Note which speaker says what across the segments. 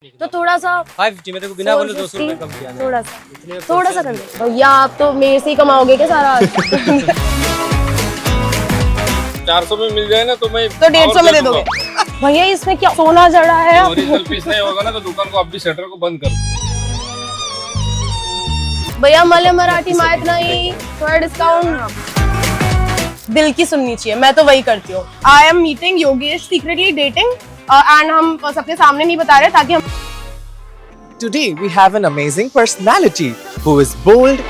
Speaker 1: तो थोड़ा सा
Speaker 2: 550 में तेरे को बिना बोले 200 रुपए कम किया
Speaker 1: थोड़ा सा कर दे भैया। आप तो मेरे से ही कमाओगे क्या सारा?
Speaker 3: 400 में मिल जाए ना तो मैं
Speaker 1: तो 150 में दे दोगे भैया? इसमें क्या सोना जड़ा है?
Speaker 3: ओरिजिनल पीस नहीं होगा ना तो दुकान को अब भी शटर को बंद कर
Speaker 1: भैया मले मराठी माहित नहीं, थोड़ा डिस्काउंट दिल की सुननी चाहिए। मैं तो वही करती हूँ। I am meeting Yogesh secretly dating and हम सबके सामने नहीं बता रहे ताकि हम
Speaker 4: Today we have an amazing personality who is bold,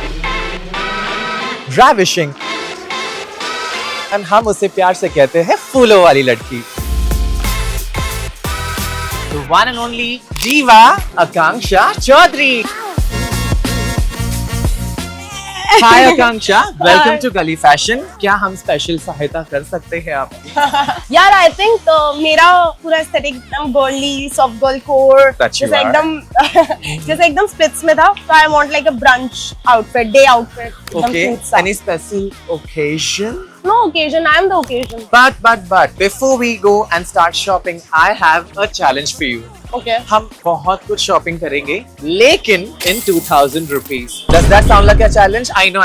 Speaker 4: ravishing, and हम उसे प्यार से कहते हैं फूलों वाली लड़की। The one and only Jiva Akanksha Chaudhary. Hi Akanksha, welcome to Gali fashion. क्या हम स्पेशल सहायता कर सकते हैं आपकी?
Speaker 1: यार आई थिंक मेरा पूरा एस्थेटिक एकदम girly soft girl core
Speaker 4: That you
Speaker 1: जैसे
Speaker 4: are.
Speaker 1: जैसे एकदम स्प्लिट्स में था। तो I want like a brunch outfit, day outfit.
Speaker 4: Okay, any special occasion?
Speaker 1: No occasion, I am the occasion.
Speaker 4: But before we go and start shopping, I have a challenge for you.
Speaker 1: Okay.
Speaker 4: हम बहुत कुछ shopping करेंगे लेकिन in 2000 rupees. Does that sound like a challenge? I know.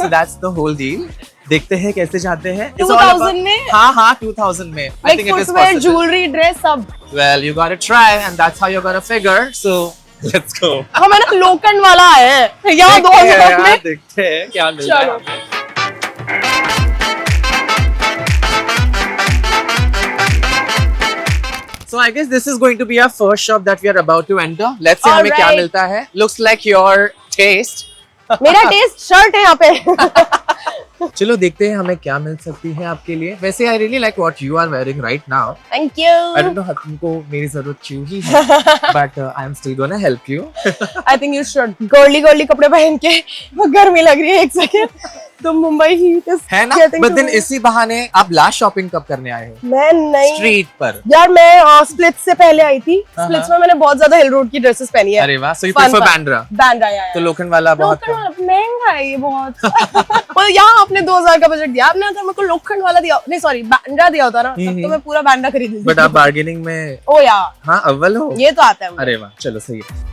Speaker 4: So that's the whole deal. देखते हैं कैसे जाते हैं। It's all
Speaker 1: 2000
Speaker 4: about-
Speaker 1: में?
Speaker 4: हाँ 2000 में। I
Speaker 1: Like
Speaker 4: think it is
Speaker 1: footwear,
Speaker 4: possible.
Speaker 1: jewelry, dress सब।
Speaker 4: Well, you gotta try and that's how you're gonna figure. So let's go.
Speaker 1: हमें ना लोकन वाला है यहाँ 2000 में।
Speaker 4: देखते हैं क्या मिल रहा है
Speaker 1: चलो।
Speaker 4: हमें। So I guess this is going to be our first shop that we are about to enter. Let's see हमें क्या
Speaker 1: Alright.
Speaker 4: मिलता है. Looks like your taste.
Speaker 1: मेरा टेस्ट शर्ट है यहाँ पे।
Speaker 4: चलो देखते हैं हमें क्या मिल सकती है आपके लिए. वैसे I really like what you are wearing right now.
Speaker 1: Thank you.
Speaker 4: I don't know तुमको मेरी जरूरत क्यों ही है, but I am still gonna help you.
Speaker 1: I think you should. Girly कपड़े पहन के वो गर्मी लग रही है। एक सेकेंड। तो मुंबई हीट
Speaker 4: है ना? But then इसी बहाने आप लास्ट शॉपिंग कब करने आए हो?
Speaker 1: मैं नहीं
Speaker 4: स्ट्रीट पर.
Speaker 1: यार मैं स्प्लिट्स से पहले आई थी। स्प्लिट्स में मैंने बहुत ज्यादा हिल रोड की ड्रेसेस पहनी है।
Speaker 4: अरे वाह. So you
Speaker 1: Fun,
Speaker 4: prefer
Speaker 1: fun.
Speaker 4: Bandra?
Speaker 1: Bandra यार।
Speaker 4: तो लोखंड वाला बहुत
Speaker 1: लोखंड वाला महंगा है ये बहुत। और यहाँ आपने 2000 का बजट दिया। आपने अगर मेरे को लोखंड वाला दिया, नहीं सॉरी बैंड्रा दिया होता ना, तब तो मैं पूरा बैंड्रा खरीद लेती।
Speaker 4: बट आप बार्गेनिंग में
Speaker 1: ओ यार
Speaker 4: हाँ अव्वल हो.
Speaker 1: ये तो आता है मुझे।
Speaker 4: अरे वाह, चलो सही है.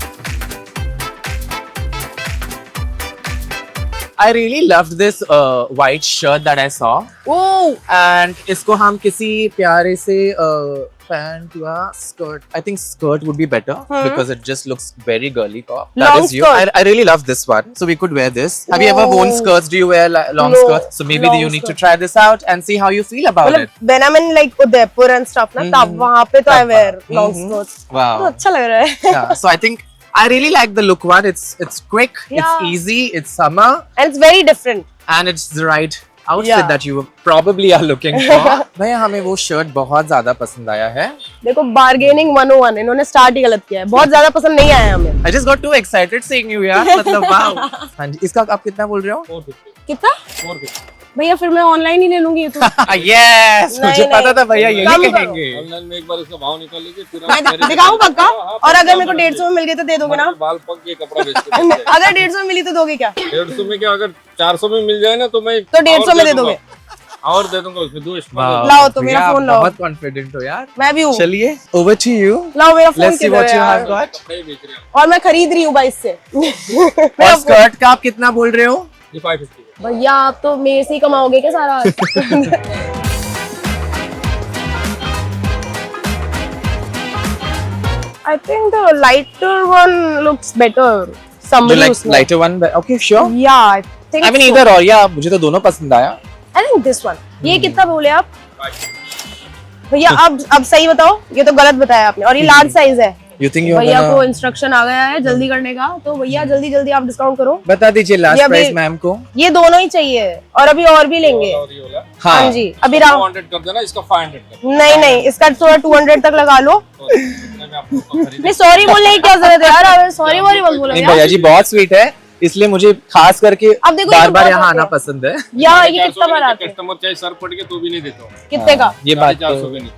Speaker 4: I really loved this white shirt that I saw,
Speaker 1: oh
Speaker 4: and इसको हम किसी प्यारे से पैंट या skirt, I think skirt would be better because it just looks very girly pop. That
Speaker 1: Long
Speaker 4: is you.
Speaker 1: skirt.
Speaker 4: I really love this one, so we could wear this. Have you ever worn
Speaker 1: Oh.
Speaker 4: skirts? Do you wear long
Speaker 1: No,
Speaker 4: skirts? So maybe
Speaker 1: long
Speaker 4: you need to
Speaker 1: skirt.
Speaker 4: try this out and see how you feel about
Speaker 1: मतलब
Speaker 4: it.
Speaker 1: when I'm in like Udaipur and stuff ना, तब वहाँ पे तो I wear long skirts। तो
Speaker 4: Wow.
Speaker 1: अच्छा लग रहा है।
Speaker 4: Yeah. So I think I really like the look one. It's quick,
Speaker 1: Yeah.
Speaker 4: it's easy, it's summer,
Speaker 1: And it's very different।
Speaker 4: and it's the right outfit
Speaker 1: Yeah.
Speaker 4: that you probably are looking for. भैया हमें वो shirt बहुत ज्यादा पसंद आया है.
Speaker 1: देखो bargaining 101 इन्होंने स्टार्ट ही गलत किया है। बहुत ज्यादा पसंद नहीं आया हमें।
Speaker 4: I just got too excited seeing you यार. मतलब wow. हाँ जी, इसका आप कितना बोल रहे हो?
Speaker 3: 450
Speaker 1: कितना?
Speaker 3: 450
Speaker 1: भैया फिर मैं ऑनलाइन ही ले लूंगी ये तो।
Speaker 4: Yes, मुझे
Speaker 1: नहीं,
Speaker 4: पता था भैया
Speaker 1: कम
Speaker 4: यही
Speaker 1: करो।
Speaker 4: कहेंगे.
Speaker 3: ऑनलाइन में एक बार इसका भाव निकाल लीजिए फिर
Speaker 1: मैं दिखाऊं पक्का? और अगर मेरे को 150 में मिल गई तो दे दोगे ना?
Speaker 3: बाल पक के कपड़ा बेचते हैं।
Speaker 1: अगर 150 में मिली तो दोगे क्या?
Speaker 3: 150 में क्या, अगर 400 में मिल जाए ना तो मैं
Speaker 1: तो 150
Speaker 3: और
Speaker 1: में दे
Speaker 3: दूंगा।
Speaker 1: दोगे?
Speaker 3: और दे दूंगा उसमें 2 एक्स्ट्रा
Speaker 4: Wow.
Speaker 1: लाओ तो मेरा
Speaker 4: भैया,
Speaker 1: फोन लाओ।
Speaker 4: बहुत कॉन्फिडेंट हो यार.
Speaker 1: मैं भी हूँ।
Speaker 4: चलिए, over to you.
Speaker 1: लाओ मेरा फोन
Speaker 4: Let's see
Speaker 1: किधर
Speaker 4: what
Speaker 1: है
Speaker 4: you
Speaker 1: यार?
Speaker 4: have got.
Speaker 3: कपड़े ही बेच रहे हैं
Speaker 1: और मैं खरीद रही हूँ भाई इससे।
Speaker 4: और स्कर्ट का आप कितना बोल रहे हो?
Speaker 3: ये 550 है।
Speaker 1: भैया आप तो मेरे से ही कमाओगे क्या सारा? I think the lighter one looks better.
Speaker 4: You
Speaker 1: Somebody
Speaker 4: like
Speaker 1: उसमें।
Speaker 4: lighter one? Okay, sure.
Speaker 1: Yeah, I think
Speaker 4: I mean
Speaker 1: so.
Speaker 4: either or. Yeah, मुझे तो दोनों पसंद आया.
Speaker 1: I think this one. ये कितना बोले आप? भैया अब सही बताओ। ये तो गलत बताया आपने। और ये लार्ज साइज है।
Speaker 4: You think you're
Speaker 1: भैया को
Speaker 4: gonna?
Speaker 1: इंस्ट्रक्शन आ गया है जल्दी करने का। तो भैया जल्दी आप डिस्काउंट करो।
Speaker 4: बता दीजिए
Speaker 1: ये
Speaker 4: लास्ट
Speaker 1: अभी-
Speaker 4: प्राइस मैम को.
Speaker 1: ये दोनों ही चाहिए और अभी और भी लेंगे।
Speaker 3: और ये वाला
Speaker 1: हाँ जी अभी राम
Speaker 3: 200 कर देना, इसका 500 कर
Speaker 1: नहीं इसका थोड़ा 200 तक लगा लो।
Speaker 3: तो इतने में आपको खरीद
Speaker 1: नहीं सॉरी बोलने की क्या जरूरत है यार? सॉरी मत बोलो
Speaker 4: नहीं
Speaker 1: यार।
Speaker 4: भैया जी बहुत स्वीट है, इसलिए मुझे खास करके
Speaker 1: अब देखो ये
Speaker 4: बार
Speaker 1: तो
Speaker 4: बार
Speaker 1: बहुत
Speaker 4: यहाँ
Speaker 1: आते
Speaker 4: आना
Speaker 1: हैं।
Speaker 4: पसंद है.
Speaker 1: यार ये कितना
Speaker 3: 400
Speaker 1: बार आते हैं?
Speaker 3: कस्टमर चाहे सर पड़ के तो भी नहीं देता हूँ।
Speaker 1: कितने का?
Speaker 4: ये बात
Speaker 3: 450
Speaker 4: तो
Speaker 3: के नहीं।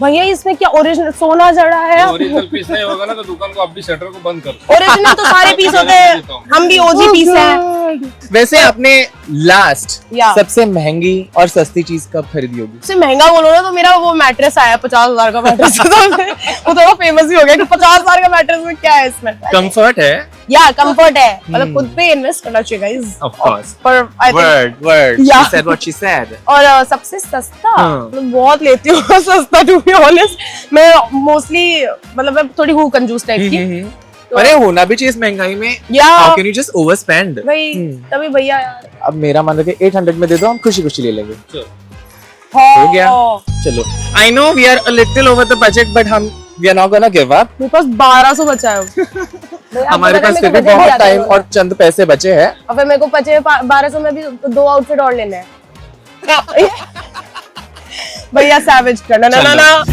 Speaker 1: भैया इसमें क्या ओरिजिनल सोना जड़ा है?
Speaker 3: ओरिजिनल पीस नहीं होगा ना तो दुकान को अब भी शटर को बंद कर दो।
Speaker 1: ओरिजिनल तो सारे पीस होते हैं। हम भी ओजी पीस हैं।
Speaker 4: वैसे आपने लास्ट
Speaker 1: या।
Speaker 4: सबसे महंगी और सस्ती चीज कब खरीदी होगी?
Speaker 1: उससे महंगा बोलो ना तो मेरा वो मैट्रेस आया 50,000 का मैट्रेस वो थोड़ा फेमस ही हो गया कि 50,000 का मैट्रेस में क्या है इसमें।
Speaker 4: कंफर्ट है,
Speaker 1: या कंफर्ट है, मतलब खुद पे इन्वेस्ट करना चाहिए गाइस।
Speaker 4: Of course.
Speaker 1: पर I think
Speaker 4: Word.
Speaker 1: Yeah.
Speaker 4: She said what she said.
Speaker 1: और सबसे सस्ता
Speaker 4: हाँ।
Speaker 1: मतलब बहुत लेती हूँ सस्ता टू बी ऑनेस्ट। मैं मोस्टली मतलब मैं थोड़ी हूँ कंजूस टाइप की।
Speaker 4: अरे होना भी चाहिए इस महंगाई में।
Speaker 1: या
Speaker 4: How can you just overspend?
Speaker 1: भाई तभी भैया यार
Speaker 4: अब मेरा मान लो कि 800 में दे दो, हम खुशी खुशी ले लेंगे।
Speaker 1: हो
Speaker 4: गया। चलो, I know we are a little over the budget, but we are not gonna give up.
Speaker 1: मेरे पास 1200 बचा है भैया, आपको
Speaker 4: हमारे
Speaker 1: पता है
Speaker 4: पास
Speaker 1: मेरे
Speaker 4: फिर
Speaker 1: को
Speaker 4: भी
Speaker 1: बजट
Speaker 4: बहुत
Speaker 1: ज्यादा
Speaker 4: टाइम
Speaker 1: है।
Speaker 4: और चंद पैसे बचे हैं।
Speaker 1: और फिर मेरे को बचे 1200 में भी 2 आउटफिट और लेने हैं भैया सैवेज करना ना ना ना।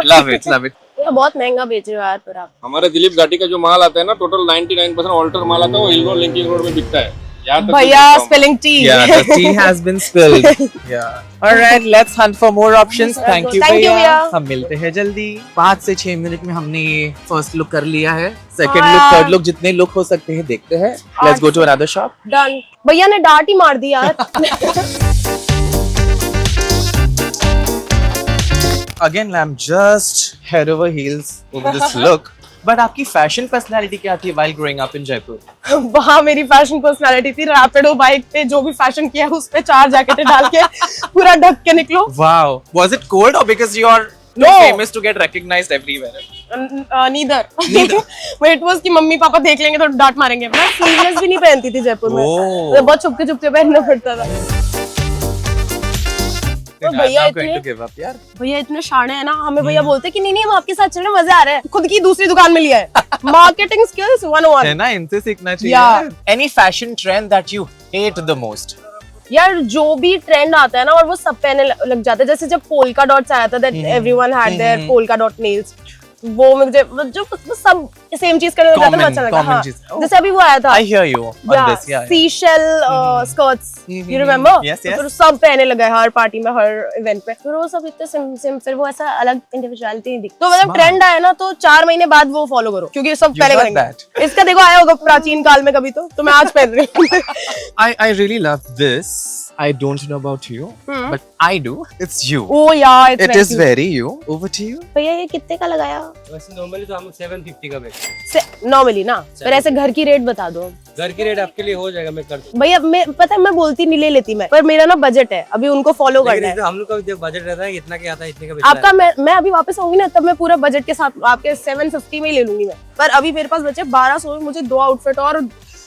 Speaker 4: Love it, love it.
Speaker 1: ये बहुत महंगा बेच रहे हो यार पर आप।
Speaker 3: हमारे दिलीप घाटी का जो माल आता है ना, टोटल 99% ऑल्टर माल आता है, वो हिल रोड लिंकिंग रोड में बिकता है। यहाँ तक
Speaker 1: भैया
Speaker 3: कि
Speaker 1: spelling T.
Speaker 4: Yeah, the tea has been spilled. Yeah. All right, let's hunt for more options. Thank you,
Speaker 1: Thank you,
Speaker 4: भैया।
Speaker 1: भैया।
Speaker 4: हम मिलते हैं जल्दी। 5 से 6 मिनट में हमने ये फर्स्ट लुक कर लिया है। सेकंड
Speaker 1: हाँ।
Speaker 4: लुक, थर्ड लुक, जितने लुक हो सकते हैं देखते हैं। Let's go to another shop.
Speaker 1: Done. भैया ने डांट ही मार दी यार।
Speaker 4: Again, I'm just head over heels over this look. But आपकी फैशन पर्सनालिटी क्या थी while growing up in Jaipur?
Speaker 1: वहाँ मेरी फैशन पर्सनालिटी थी रैपिडो बाइक पे जो भी फैशन किया है उस पे 4 जैकेटें डाल के पूरा ढक के निकलो।
Speaker 4: Wow. Was it cold or because you are
Speaker 1: No.
Speaker 4: famous to get recognized everywhere?
Speaker 1: Neither wait was कि मम्मी पापा देख लेंगे तो डांट मारेंगे। मैं स्लीवलेस भी नहीं पहनती थी जयपुर में,
Speaker 4: Oh.
Speaker 1: मुझे बहुत छुपके छुपके पहनना पड़ता था। तो भैया
Speaker 4: I'm not going to
Speaker 1: इतने
Speaker 4: give up, यार।
Speaker 1: भैया इतने शाणे हैं ना, हमें भैया बोलते कि नहीं हम आपके साथ चल रहे हैं, मजे आ रहे हैं। खुद की दूसरी दुकान में लिया है। Marketing skills 101।
Speaker 4: है ना, इनसे सीखना चाहिए।
Speaker 1: Yeah.
Speaker 4: Any fashion trend that you hate the most?
Speaker 1: यार जो भी ट्रेंड आता है ना और वो सब पहने लग जाता है, जैसे जब पोल्का डॉट्स आया था that everyone had there polka dot nails, वो मुझे जो सब सेम चीज करने लग जाता है, अच्छा लगा।
Speaker 4: common
Speaker 1: हाँ।
Speaker 4: चीज। Oh.
Speaker 1: जैसे अभी वो आया था
Speaker 4: I hear you on this. Yeah.
Speaker 1: Seashell skirts, you remember?
Speaker 4: Yes, yes.
Speaker 1: फिर सब पहने लगा है हर पार्टी में, हर इवेंट पे। फिर वो सब इतने सिम फिर वो ऐसा अलग इंडिविजुअलिटी नहीं दिखती। तो मतलब ट्रेंड आया ना तो 4 महीने बाद वो फॉलो करो क्योंकि सब
Speaker 4: You
Speaker 1: पहले
Speaker 4: got
Speaker 1: करेंगे।
Speaker 4: that.
Speaker 1: इसका देखो आया होगा प्राचीन काल में कभी तो मैं आज पहन रही हूँ।
Speaker 4: I really love this. I don't know about you, but I do. It's you.
Speaker 1: ओ यार
Speaker 4: It is very you. Over to you.
Speaker 1: भैया ये कितने का लगाया?
Speaker 2: वैसे नॉर्मली तो हम 750 का बेचते हैं।
Speaker 1: नॉर्मली ना, पर ऐसे घर की रेट बता दो
Speaker 2: घर की रेट आपके लिए हो जाएगा, मैं कर दूँ।
Speaker 1: भैया। मैं पता है मैं बोलती नहीं ले लेती मैं, पर मेरा ना बजट है अभी उनको फॉलो करना है।
Speaker 2: हम लोग का जो बजट रहता है इतना के आता है, इतने का बेचना
Speaker 1: आपका मैं अभी वापस आऊंगी ना तब मैं पूरा बजट के साथ आपके 750 में ही ले लूंगी मैं, पर अभी मेरे पास बचे 1200 में मुझे 2 आउटफिट और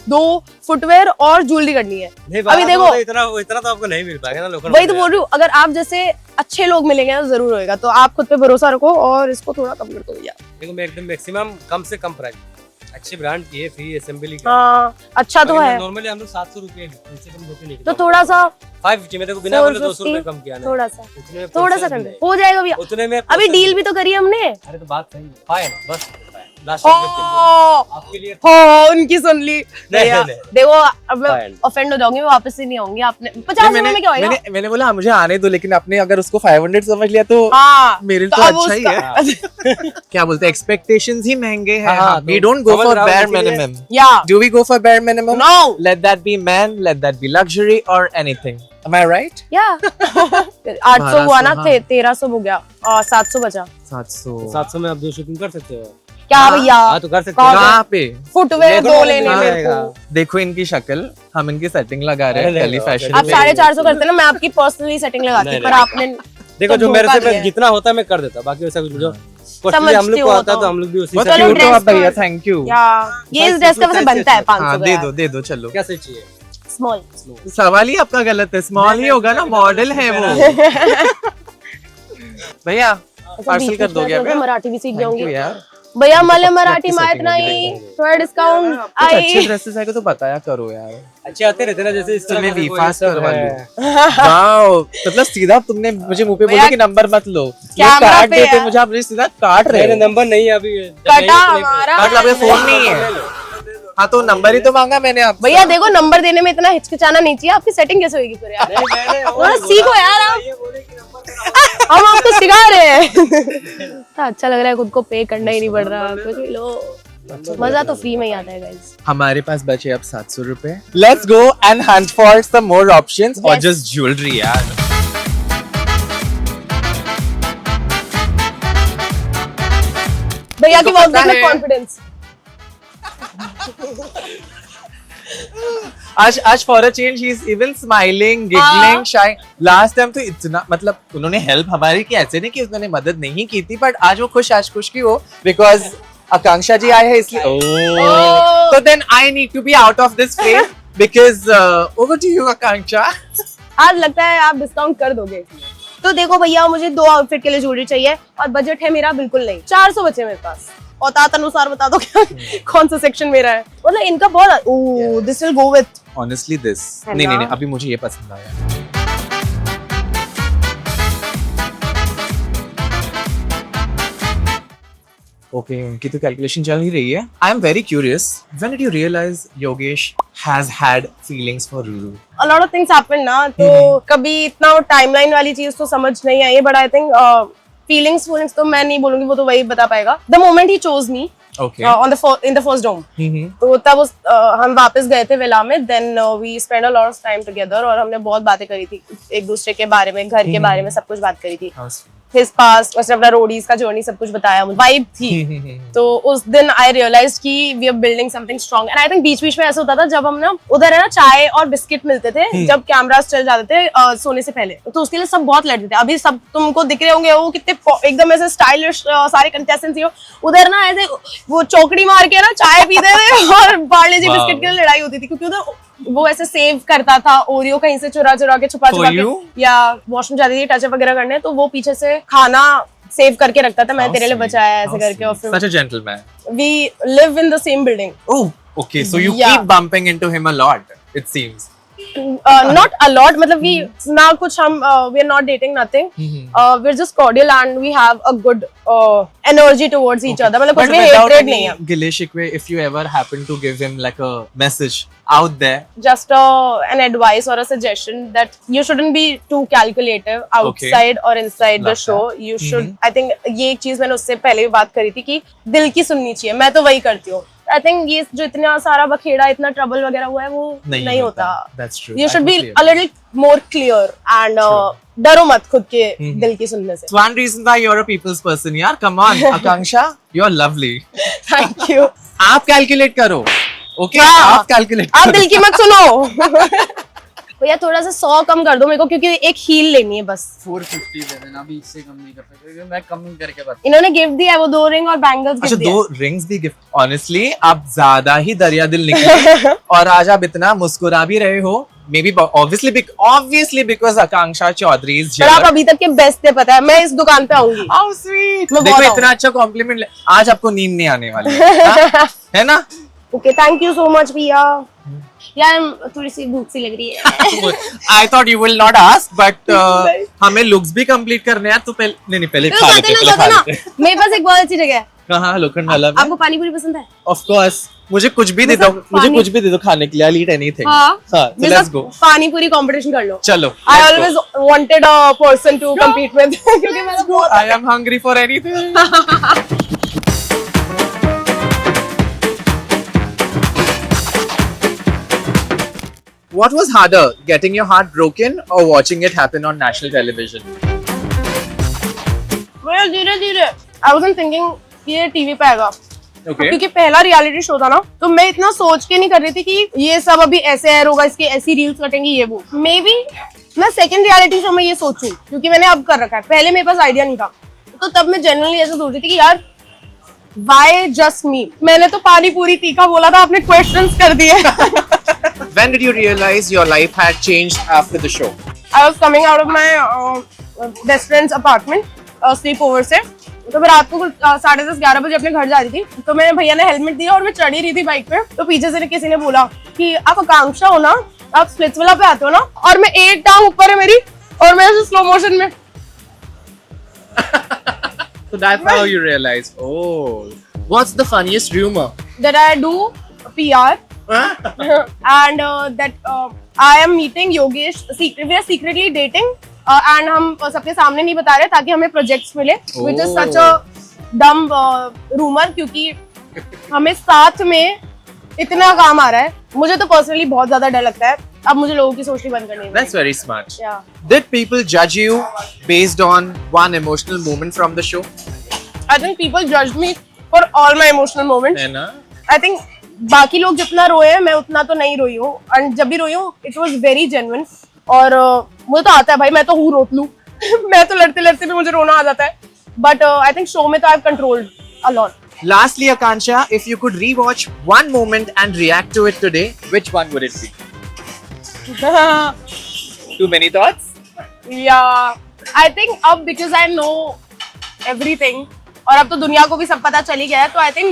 Speaker 1: 2 फुटवेयर और ज्वेलरी करनी है।
Speaker 2: नहीं,
Speaker 1: अभी देखो
Speaker 2: तो इतना तो आपको नहीं मिल पाएगा ना लोकल।
Speaker 1: वही तो बोल रही हूँ, अगर आप जैसे अच्छे लोग मिलेंगे ना जरूर होएगा, तो आप खुद पे भरोसा रखो और इसको थोड़ा कम कर दो भैया।
Speaker 2: देखो मैं एकदम मैक्सिमम कम से कम प्राइस, अच्छी ब्रांड की है, फ्री असेंबली की।
Speaker 1: हाँ अच्छा तो है,
Speaker 2: नॉर्मली हम लोग 700 रुपए उनसे कम देते नहीं।
Speaker 1: तो थोड़ा सा
Speaker 2: 550 में देखो बिना बोले 200 रुपए कम किया ना।
Speaker 1: थोड़ा सा
Speaker 2: उतने में
Speaker 1: थोड़ा सा
Speaker 2: process
Speaker 1: कर
Speaker 2: नहीं।
Speaker 1: हो जाएगा भैया।
Speaker 2: उतने में
Speaker 1: अभी डील भी तो करी हमने।
Speaker 2: अरे तो बात सही है, फाइन बस लास्ट
Speaker 1: ओ,
Speaker 2: आपके लिए।
Speaker 1: हाँ उनकी सुन ली भैया।
Speaker 2: नहीं।
Speaker 1: देखो अब मैं
Speaker 2: Fine.
Speaker 1: ऑफेंड हो जाऊंगी, मैं वापस से नहीं आऊंगी। आपने 50 रुपए में क्या होगा?
Speaker 4: मैंने बोला हाँ, मुझे आने दो, लेकिन आपने अगर उसको 500 समझ लिया तो
Speaker 1: हाँ
Speaker 4: मेरे लिए
Speaker 1: तो
Speaker 4: तो
Speaker 1: अब
Speaker 4: अच्छा ही है। क्या बोलते हैं, एक्सपेक्टेशंस ही महंगे हैं।
Speaker 2: हाँ,
Speaker 4: We
Speaker 2: तो
Speaker 4: don't go
Speaker 2: समझ
Speaker 4: for
Speaker 2: रहा हूँ
Speaker 4: bare
Speaker 2: इसीलिए।
Speaker 4: minimum.
Speaker 1: या
Speaker 4: Do we go for bare minimum?
Speaker 1: No
Speaker 4: Let that be man, let that be luxury or anything. Am I right?
Speaker 1: या 800 हुआ ना,
Speaker 4: हाँ।
Speaker 1: 1300 हो गया और 700 बचा।
Speaker 4: 700.
Speaker 2: 700 में आप 2 शॉपिंग कर सकते हो।
Speaker 1: क्या भैया
Speaker 2: हाँ तो कर सकते हो।
Speaker 4: कहाँ पे?
Speaker 1: फुटवेयर
Speaker 2: देखो
Speaker 1: 2
Speaker 2: ना,
Speaker 1: लेने
Speaker 2: कहाँ
Speaker 1: मेरे
Speaker 2: रहेगा?
Speaker 1: को।
Speaker 4: देखो इनकी शक्ल, हम इनकी सेटिंग लगा रहे हैं
Speaker 2: अरे
Speaker 4: टेली
Speaker 2: नहीं,
Speaker 4: फैशन
Speaker 1: आप
Speaker 4: में।
Speaker 1: 450 करते ना, मैं आपकी पर्सनली सेटिंग लगाती
Speaker 2: नहीं,
Speaker 1: पर
Speaker 2: नहीं।
Speaker 1: आपने
Speaker 2: देखो जो
Speaker 1: तो
Speaker 2: मेरे
Speaker 1: धोखा
Speaker 2: से
Speaker 1: दिया है।
Speaker 2: जितना होता है मैं कर देता, बाकी वैसा कुछ जो costly
Speaker 1: समझती
Speaker 2: हम लोग को
Speaker 1: हो
Speaker 2: आता है
Speaker 1: तो।
Speaker 2: तो हम लोग भी उसी
Speaker 4: बहुत
Speaker 2: से
Speaker 1: चलो
Speaker 4: क्यूट हो
Speaker 1: dress
Speaker 4: आप भैया,
Speaker 1: code।
Speaker 4: Thank you.
Speaker 1: या ये इस ड्रेस का वैसे बनता है 500
Speaker 4: हाँ
Speaker 1: का
Speaker 4: दे
Speaker 1: यार।
Speaker 4: दो दे दो, चलो।
Speaker 2: क्या सही चाहिए।
Speaker 1: स्मॉल
Speaker 4: सवाल ही आपका गलत है, स्मॉल ही होगा ना, मॉडल है वो। भैया पार्सल कर दोगे
Speaker 1: मैं मराठी भी सीख
Speaker 4: थैंक यू
Speaker 1: जाऊंगी
Speaker 4: यार।
Speaker 1: भैया। मला मराठी
Speaker 4: आपकी
Speaker 1: माहित
Speaker 4: setting
Speaker 1: नाही,
Speaker 4: होगी।
Speaker 1: थोड़ा डिस्काउंट
Speaker 4: कुछ अच्छे
Speaker 1: आई।
Speaker 4: ड्रेसेस आएगा तो बताया करो यार।
Speaker 2: अच्छे आते रहते ना, जैसे इस तरह
Speaker 4: तुम्हें
Speaker 2: का देखो,
Speaker 4: वीफास्ट
Speaker 2: ये सब
Speaker 4: करवा
Speaker 2: है।
Speaker 4: लूं। वाओ, मतलब सीधा तुमने मुझे मुंह पे बोला
Speaker 1: भैया,
Speaker 4: कि नंबर मत लो, ये
Speaker 1: कैमरा
Speaker 4: काट
Speaker 1: पे
Speaker 4: देते
Speaker 1: यार।
Speaker 4: मुझे, आप मुझे सीधा काट रहे
Speaker 2: मेरे
Speaker 4: हो।
Speaker 2: नंबर नहीं है अभी।
Speaker 1: कटा हमारा।
Speaker 4: काट लो, आपका फोन नहीं है। हाँ तो नंबर ही तो मांगा मैंने आपसे।
Speaker 1: भैया देखो नंबर देने में इतना हिचकिचाना नहीं चाहिए, आपकी सेटिंग कैसे होगी फिर यार? थोड़ा सीखो यार आप, हम आपको सिखा रहे हैं। अच्छा लग रहा है, खुद को पे करना ही नहीं पड़ रहा। कुछ भी लो मजा तो फ्री में ही आता है गाइस।
Speaker 4: हमारे पास बचे अब 700 रुपए। Let's go and hunt for some more options or
Speaker 1: Yes.
Speaker 4: just jewelry यार।
Speaker 1: भैया की
Speaker 4: तुमको
Speaker 1: वॉक
Speaker 4: पता
Speaker 1: में
Speaker 4: है-
Speaker 1: कॉन्फिडेंस।
Speaker 4: आज for a change he is even smiling, giggling, शाई। लास्ट टाइम तो इतना मतलब उन्होंने हेल्प हमारी की, ऐसे नहीं कि उन्होंने मदद नहीं की थी, बट आज वो आज खुश की हो बिकॉज आकांक्षा जी आए हैं इसलिए। तो then I need to be out of this frame because over to you Akanksha.
Speaker 1: आज लगता है आप डिस्काउंट कर दोगे। तो देखो भैया, मुझे 2 आउटफिट के लिए ज्वेलरी चाहिए और बजट है मेरा बिल्कुल नहीं। 400 बचे मेरे पास। औकात अनुसार बता दो क्या कौन सा सेक्शन मेरा है। मतलब इनका बहुत oh this will go with
Speaker 4: honestly this
Speaker 1: है
Speaker 4: नहीं
Speaker 1: ना?
Speaker 4: नहीं नहीं, अभी मुझे ये पसंद आया। ओके, उनकी तो कैलकुलेशन चल ही रही है। I am very curious, when did you realise Yogesh has had feelings for Ruru?
Speaker 1: a lot of things happen ना, तो कभी इतना वो टाइमलाइन वाली चीज तो समझ नहीं आई है, बट आई थिंक फीलिंग्स तो मैं नहीं बोलूंगी, वो तो वही बता पाएगा। The moment he chose me
Speaker 4: okay.
Speaker 1: In the first dome, तो तब हम वापस गए थे विला में। Then we spend a lot of time together और हमने बहुत बातें करी थी एक दूसरे के बारे में, घर के बारे में, सब कुछ बात करी थी। हिज पास्ट, उसने अपना रोडीज का जर्नी सब कुछ बताया, वाइब थी। तो उस दिन आई रियलाइज कि we are building something strong. And I think बीच बीच में ऐसा होता था जब हम ना उधर है ना चाय और बिस्किट मिलते थे जब कैमरास चल जाते थे सोने से पहले, तो उसके लिए सब बहुत लड़ते थे। अभी सब तुमको दिख रहे होंगे वो कितने एकदम ऐसे स्टाइलिश सारे कंटेस्टेंट्स ही हो। उधर ना ऐसे वो चौकड़ी मार के ना चाय पीते थे और पार्ले जी बिस्किट के लिए लड़ाई होती थी, क्योंकि उधर वो ऐसे सेव करता था ओरियो कहीं से चुरा चुरा के, छुपा छुपा के, या वॉशरूम जाती थी टचअप वगैरह करने, तो वो पीछे से खाना सेव करके रखता था, मैंने तेरे लिए बचाया है ऐसे करके। और
Speaker 4: Such a gentleman.
Speaker 1: We live in the same building.
Speaker 4: Oh, okay. So you
Speaker 1: Yeah.
Speaker 4: keep bumping into him a lot, it seems.
Speaker 1: Not a lot, मतलब we ना कुछ हम we are not dating nothing. We're just cordial and we have a good energy towards each other. मतलब कुछ भी hatred नहीं है।
Speaker 4: गिले शिकवे, if you ever happen to give him like a message out there.
Speaker 1: Just an advice or a suggestion that you shouldn't be too calculative outside or inside the
Speaker 4: Love
Speaker 1: show. You should, I think ये एक चीज मैंने उससे पहले भी बात करी थी कि दिल की सुननी चाहिए। मैं तो वही करती हूँ। आई थिंक ये जो इतना सारा बखेड़ा, इतना ट्रबल वगैरह हुआ है वो नहीं होता।
Speaker 4: That's true.
Speaker 1: You
Speaker 4: I
Speaker 1: should be
Speaker 4: totally
Speaker 1: a little more clear and डरो मत खुद के दिल की सुनने से।
Speaker 4: One reason why you're a people's person, यार. Come on, Akanksha, you're lovely.
Speaker 1: Thank you.
Speaker 4: आप कैलकुलेट करो, ओके?
Speaker 1: हाँ।
Speaker 4: आप कैलकुलेट
Speaker 1: आप
Speaker 4: करो।
Speaker 1: दिल की मत सुनो। भैया थोड़ा सा 100 कम कर दो मेरे को, क्योंकि एक हील लेनी है बस।
Speaker 5: 450 दे देना, अभी इससे कम नहीं कर सकते क्योंकि मैं कम ही करके बता।
Speaker 1: इन्होंने गिफ्ट दिया है, वो 2 रिंग और बैंगल्स
Speaker 4: अच्छा,
Speaker 1: गिफ्ट दिया
Speaker 4: 2 रिंग्स भी गिफ्ट। ऑनेस्टली आप ज्यादा ही दरिया दिल निकले और आज आप इतना मुस्कुरा भी रहे हो। Maybe obviously because Akanksha Chaudhary is
Speaker 1: पर आप अभी तक के बेस्ट है, पता है। मैं इस दुकान पे आऊंगी।
Speaker 4: How sweet.
Speaker 1: मैं
Speaker 4: देखो
Speaker 1: बहुत
Speaker 4: इतना अच्छा कॉम्प्लीमेंट, आज आपको नींद नहीं आने वाली है, हाँ? है ना?
Speaker 1: Okay, thank you so much भैया। यार थोड़ी सी भूख सी लग रही है।
Speaker 4: I thought you will not ask, but हमें लुक्स भी कंप्लीट करने हैं, तो पहले पहले
Speaker 1: तो
Speaker 4: खा
Speaker 1: खाते
Speaker 4: लेते
Speaker 1: ना,
Speaker 4: पहले
Speaker 1: खाते
Speaker 4: खा
Speaker 1: ना।
Speaker 4: लेते।
Speaker 1: मेरे पास एक बहुत अच्छी जगह है।
Speaker 4: कहाँ? लोखंड वाला में?
Speaker 1: आपको पानी पूरी पसंद है?
Speaker 4: Of course. मुझे कुछ भी दे दो,
Speaker 1: मतलब
Speaker 4: मुझे
Speaker 1: पानी-
Speaker 4: कुछ भी दे दो खाने के लिए। I'll eat anything.
Speaker 1: हाँ,
Speaker 4: हाँ, so
Speaker 1: मेरे
Speaker 4: let's
Speaker 1: साथ
Speaker 4: go.
Speaker 1: पानी पूरी कंपटीशन कर लो।
Speaker 4: चलो,
Speaker 1: I
Speaker 4: let's go.
Speaker 1: always wanted a person to compete with क्योंकि मेरा बहुत
Speaker 4: I am hungry for anything. What was harder, getting your heart broken or watching it happen on national television?
Speaker 1: well, धीरे-धीरे I wasn't thinking कि ये TV पे आएगा।
Speaker 4: Okay.
Speaker 1: क्योंकि पहला रियलिटी शो था ना, तो मैं इतना सोच के नहीं कर रही थी कि ये सब अभी ऐसे ऐड होगा, इसकी ऐसी रील्स कटेंगी, ये वो। मे बी मैं सेकंड रियलिटी शो में ये सोचूं, क्योंकि मैंने अब कर रखा है। पहले मेरे पास आइडिया नहीं था, तो तब मैं जनरली ऐसे सोच रही थी कि यार वाई जस्ट मी। मैंने तो पानी पूरी तीखा बोला था, आपने क्वेश्चंस कर दिए।
Speaker 4: When did you realize your life had changed after the show?
Speaker 1: I was coming out of my best friend's apartment, sleep over से। तो मैं रात को कुछ 10:30-11 बजे अपने घर जा रही थी, तो मेरे भैया ने हेलमेट दिया और मैं चढ़ी रही थी बाइक पे, तो पीछे से किसी ने बोला कि आप आकांक्षा हो ना, आप स्प्लिट्सविला पे आते हो ना, और मैं एक टांग ऊपर है मेरी और मैं ऐसे स्लो मोशन में।
Speaker 4: So that's how you realized. Oh, what's the funniest rumor?
Speaker 1: That I do PR and that I am meeting Yogesh. We are secretly dating and हम सबके सामने नहीं बता रहे ताकि हमें प्रोजेक्ट्स मिले, which is such a dumb rumor, क्योंकि हमें साथ में इतना काम आ रहा है, मुझे तो पर्सनली बहुत ज्यादा डर लगता है। अब मुझे लोगों की सोचनी बंद करनी है।
Speaker 4: That's very smart.
Speaker 1: Yeah.
Speaker 4: Did people judge you based on one emotional moment from the show?
Speaker 1: I think people judged me for all my emotional moments.
Speaker 4: है ना?
Speaker 1: I think बाकी लोग जितना रोए हैं मैं उतना तो नहीं रोई हूँ, और जब भी रोई हूँ it was very genuine। और मुझे तो आता है भाई, मैं तो हूँ रोत लूँ मैं तो लड़ते लड़ते भी मुझे रोना आ जाता है, but I think show में तो I've controlled a lot.
Speaker 4: Lastly, Akansha, if you could rewatch one moment and react to it today, which one would it be? Too many thoughts?
Speaker 1: Yeah, I think अब because I know everything और अब तो दुनिया को भी सब पता चल ही गया है, तो I think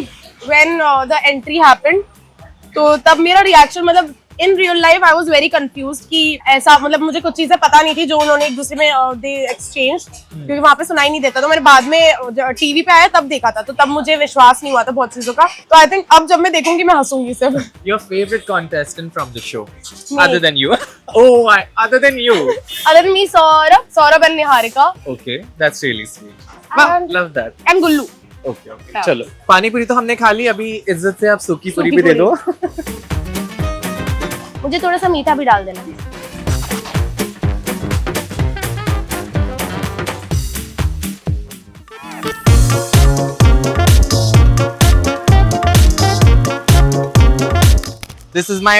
Speaker 1: when the entry happened, तो तब मेरा रिएक्शन मतलब in real life I was very confused कि ऐसा, मतलब मुझे कुछ चीजें पता नहीं थी जो उन्होंने एक दूसरे में दे एक्सचेंज, क्योंकि वहां पे सुनाई नहीं देता। तो मैंने बाद में टीवी पे आया तब देखा था, तो तब मुझे विश्वास नहीं हुआ था बहुत चीजों का। तो आई थिंक अब जब मैं देखूंगी मैं हंसूंगी सिर्फ।
Speaker 4: Your favorite contestant from the show?
Speaker 1: Me.
Speaker 4: Other than you? Other than you?
Speaker 1: Other me Saurabh and Niharika
Speaker 4: Okay, that's really sweet. Wow,
Speaker 1: And-
Speaker 4: love that.
Speaker 1: And Gullu.
Speaker 4: Okay, okay.
Speaker 1: Yeah.
Speaker 4: चलो, पानी पूरी तो हमने खा ली, अभी इज्जत से आप सूखी पूरी भी दे दो।
Speaker 1: मुझे थोड़ा सा मीठा भी डाल देना।
Speaker 4: This is my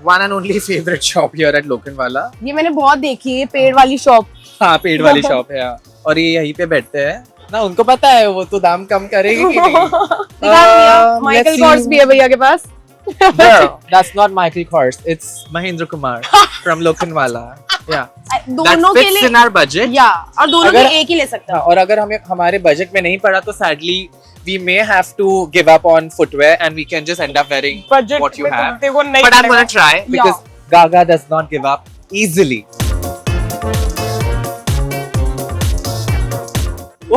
Speaker 4: one and only favorite shop here at Lokanwala.
Speaker 1: ये मैंने बहुत देखी है, पेड़ वाली शॉप।
Speaker 4: हाँ, पेड़ वाली शॉप है, और ये यहीं पे बैठते हैं ना, उनको पता है वो तो दाम कम करेगी कि नहीं।
Speaker 1: Michael
Speaker 4: let's
Speaker 1: course
Speaker 4: see.
Speaker 1: भी है भैया के पास।
Speaker 4: Girl, that's not Michael Kors. It's Mahindra Kumar from Lokanwala. Yeah.
Speaker 1: दोनों
Speaker 4: That
Speaker 1: के
Speaker 4: fits
Speaker 1: लिए
Speaker 4: in our budget.
Speaker 1: या, और दोनों
Speaker 4: अगर-
Speaker 1: के एक ही ले सकता
Speaker 4: हाँ,
Speaker 1: है।
Speaker 4: और अगर हमें हमारे बजट में नहीं पड़ा तो sadly we may have to give up on footwear and we can just end up wearing
Speaker 1: budget
Speaker 4: what you
Speaker 1: में
Speaker 4: have.
Speaker 1: देखो नहीं
Speaker 4: But I'm
Speaker 1: चलेगा।
Speaker 4: gonna try because Gaga does not give up easily.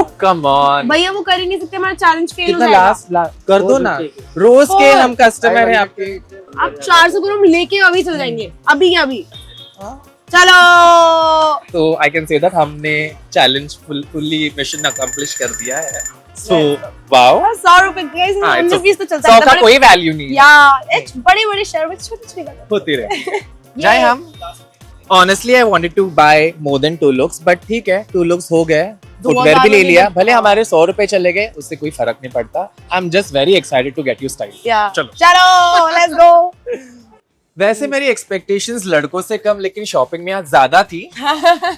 Speaker 4: Oh come on.
Speaker 1: भैया वो कर ही नहीं सकते, हमारा चैलेंज फेल हो
Speaker 4: कितना
Speaker 1: जाएगा।
Speaker 4: लास्ट कर दो ना, रोज के हम कस्टमर हैं आपके।
Speaker 1: आप 400 ग्राम लेके अभी चल जाएंगे, अभी के अभी। चलो।
Speaker 4: तो आई कैन से दैट हमने चैलेंज फुल्ली मिशन अकम्प्लिश कर दिया है। सो वाओ,
Speaker 1: 100 रुपए गाइस,
Speaker 4: हाँ, it's
Speaker 1: 19-20 तो चलता
Speaker 4: 100
Speaker 1: है।
Speaker 4: का कोई वैल्यू नहीं है,
Speaker 1: या बड़े बड़े शहर में छोटे छोटे बात
Speaker 4: होती रहे। जाए हम। Honestly, I wanted to buy more than 2 looks, but ठीक है, 2 looks हो गए। फुटवेयर भी ले लिया, भले हमारे 100 रुपए चले गए, उससे कोई फर्क नहीं पड़ता। I'm just very excited to get you style.
Speaker 1: या
Speaker 4: चलो।
Speaker 1: चलो लेट्स गो।
Speaker 4: वैसे मेरी एक्सपेक्टेशंस लड़कों से कम लेकिन शॉपिंग में आज ज्यादा थी,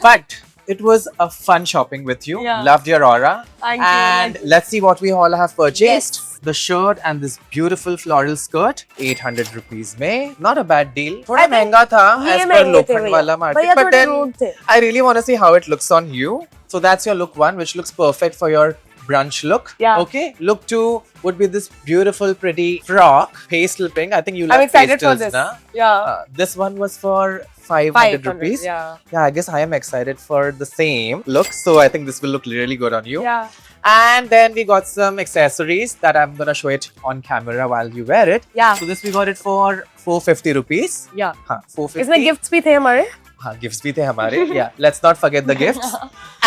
Speaker 4: but it was a fun shopping with you.
Speaker 1: Yeah.
Speaker 4: Loved your aura.
Speaker 1: Thank you,
Speaker 4: And
Speaker 1: thank
Speaker 4: let's see what we all have purchased.
Speaker 1: Yes.
Speaker 4: The shirt and this beautiful floral skirt, 800 rupees में, not a bad deal. थोड़ा
Speaker 1: I think
Speaker 4: महंगा था
Speaker 1: ये
Speaker 4: as per
Speaker 1: महंगे थे
Speaker 4: लोखंडवाला
Speaker 1: भैया।
Speaker 4: market,
Speaker 1: भैया
Speaker 4: but
Speaker 1: थोड़े
Speaker 4: then
Speaker 1: rude थे।
Speaker 4: I really want to see how it looks on you. So that's your look 1, which looks perfect for your brunch look.
Speaker 1: Yeah.
Speaker 4: Okay. Look 2 would be this beautiful, pretty frock, pastel pink. I think you
Speaker 1: I'm
Speaker 4: love
Speaker 1: excited for
Speaker 4: pastels,
Speaker 1: this.
Speaker 4: na?
Speaker 1: Yeah.
Speaker 4: This one was for 500 rupees.
Speaker 1: Yeah.
Speaker 4: Yeah, I guess I am excited for the same look. So I think this will look really good on you.
Speaker 1: Yeah.
Speaker 4: And then we got some accessories that I'm gonna show it on camera while you wear it.
Speaker 1: Yeah.
Speaker 4: So this we got it for 450 rupees.
Speaker 1: Yeah.
Speaker 4: हाँ, 450.
Speaker 1: इसमें gifts भी थे हमारे।
Speaker 4: हाँ, gifts भी थे हमारे. Yeah, let's not forget the gifts.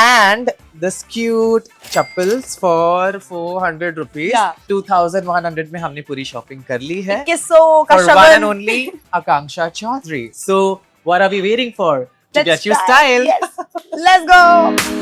Speaker 4: And this cute chappals for 400 rupees.
Speaker 1: Yeah.
Speaker 4: 2100 में हमने पूरी shopping कर ली है.
Speaker 1: 2100 का
Speaker 4: For one and
Speaker 1: Shagun.
Speaker 4: only Akanksha Chaudhary. So what are we waiting for? To
Speaker 1: Let's
Speaker 4: get you
Speaker 1: try.
Speaker 4: style.
Speaker 1: Yes. Let's go.